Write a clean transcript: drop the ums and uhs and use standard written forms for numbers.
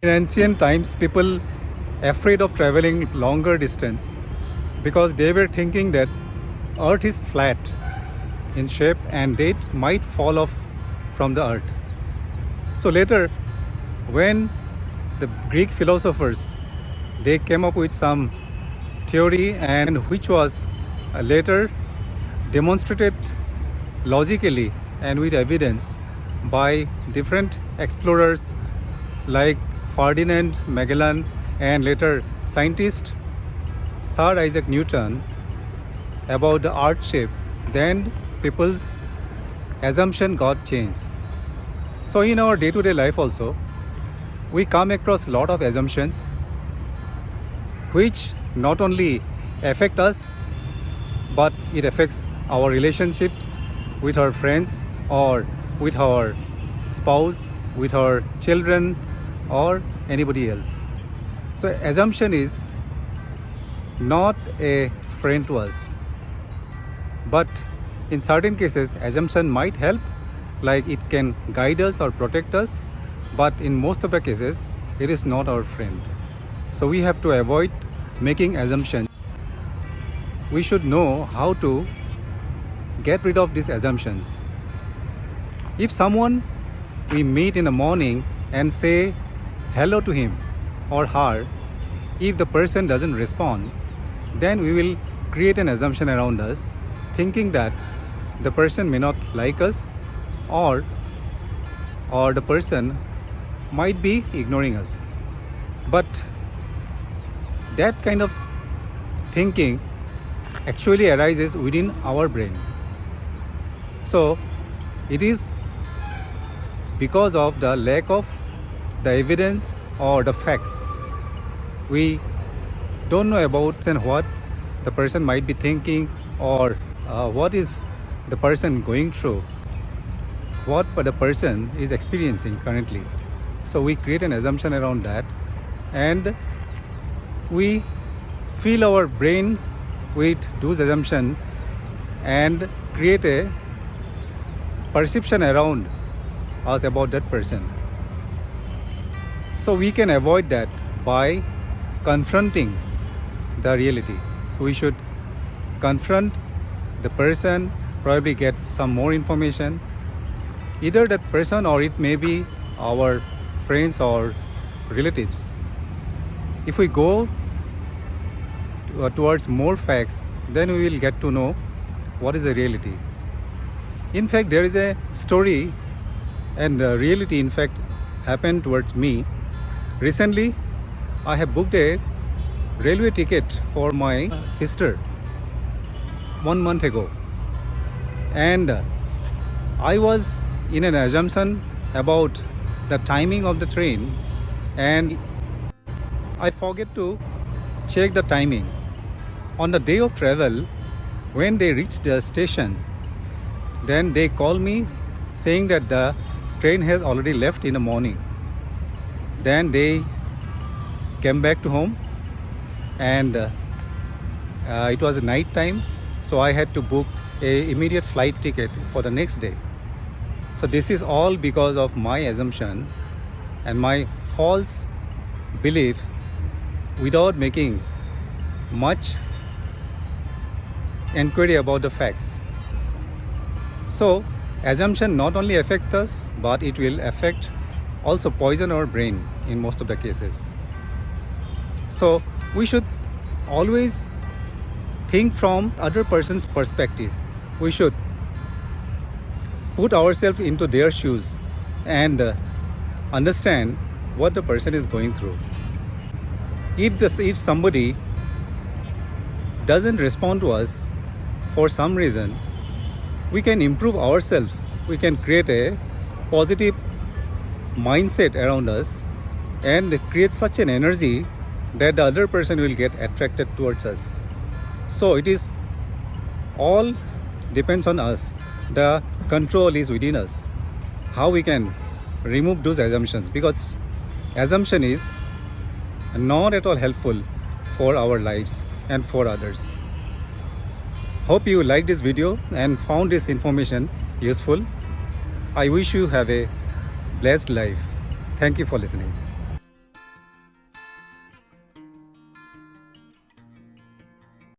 In ancient times, people afraid of traveling longer distance because they were thinking that Earth is flat in shape and they might fall off from the Earth. So later, when the Greek philosophers they came up with some theory and which was later demonstrated logically and with evidence by different explorers like Ferdinand Magellan and later scientist Sir Isaac Newton about the earth shape, then people's assumption got changed. So in our day-to-day life also, we come across a lot of assumptions which not only affect us, but it affects our relationships with our friends or with our spouse, with our children or anybody else. So assumption is not a friend to us. But in certain cases, assumption might help, like it can guide us or protect us, but in most of the cases, it is not our friend. So we have to avoid making assumptions. We should know how to get rid of these assumptions. If someone we meet in the morning and say hello to him or her, if the person doesn't respond, then we will create an assumption around us, thinking that the person may not like us or the person might be ignoring us. But that kind of thinking actually arises within our brain. So it is because of the lack of the evidence or the facts. We don't know about and what the person might be thinking or what is the person going through, what the person is experiencing currently. So we create an assumption around that and we fill our brain with those assumptions and create a perception around us about that person. So we can avoid that by confronting the reality. So we should confront the person, probably get some more information, either that person or it may be our friends or relatives. If we go towards more facts, then we will get to know what is the reality. In fact, there is a story and reality in fact happened towards me. Recently, I have booked a railway ticket for my sister 1 month ago, and I was in an assumption about the timing of the train and I forget to check the timing. On the day of travel, when they reached the station, then they called me saying that the train has already left in the morning. Then they came back to home and it was night time, so I had to book a immediate flight ticket for the next day. So this is all because of my assumption and my false belief without making much inquiry about the facts. So assumption not only affects us, but it will affect also poison our brain in most of the cases. So we should always think from other person's perspective. We should put ourselves into their shoes and understand what the person is going through. If somebody doesn't respond to us for some reason, we can improve ourselves. We can create a positive mindset around us and create such an energy that the other person will get attracted towards us. So it is all depends on us. The control is within us. How we can remove those assumptions, because assumption is not at all helpful for our lives and for others. Hope you liked this video and found this information useful. I wish you have a blessed life. Thank you for listening.